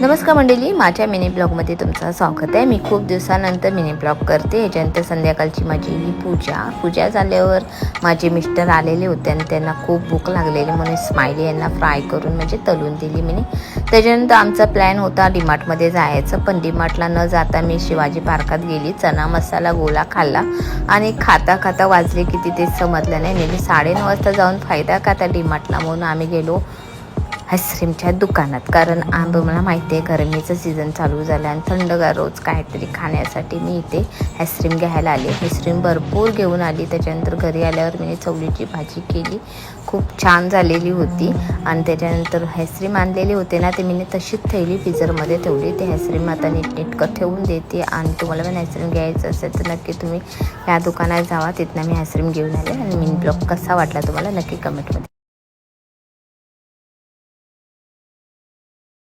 नमस्कार मंडळी, माझ्या मिनी ब्लॉगमध्ये तुमचं स्वागत आहे। मी खूप दिवसानंतर मिनी ब्लॉग करते। याच्यानंतर संध्याकाळची माझी ही पूजा झाल्यावर माझे मिस्टर आलेले होते आणि त्यांना खूप भूक लागलेली म्हणून स्माइली यांना फ्राय करून म्हणजे तळून दिली मी। त्याच्यानंतर आमचा प्लॅन होता डीमार्टमध्ये जायचं, पण डीमार्टला न जाता मी शिवाजी पार्कात गेली, चना मसाला गोला खाल्ला आणि खाता खाता वाजले किती ते समजलं नाही। मी 9:30 वाजता जाऊन फायदा का त्या डीमार्टला, म्हणून आम्ही गेलो आईस्क्रीमच्या दुकानात। कारण मला माहिती आहे गरमीचं सीझन चालू झालं आणि थंडगार रोज काहीतरी खाण्यासाठी मी इथे आईस्क्रीम घ्यायला आले। आईस्क्रीम भरपूर घेऊन आली। त्याच्यानंतर घरी आल्यावर मी चवळीची भाजी केली, खूप छान झालेली होती। आणि त्याच्यानंतर आईस्क्रीम आणलेली होते ना, ते मी तशीच ठेवली फ्रीजरमध्ये ठेवली। ते आईस्क्रीम आता नीटनेटकं ठेवून देते। आणि तुम्हाला पण आईस्क्रीम घ्यायचं असेल तर नक्की तुम्ही या दुकानात जावा, तिथनं मी आईस्क्रीम घेऊन आले। आणि मिनी ब्लॉग कसा वाटला तुम्हाला नक्की कमेंटमध्ये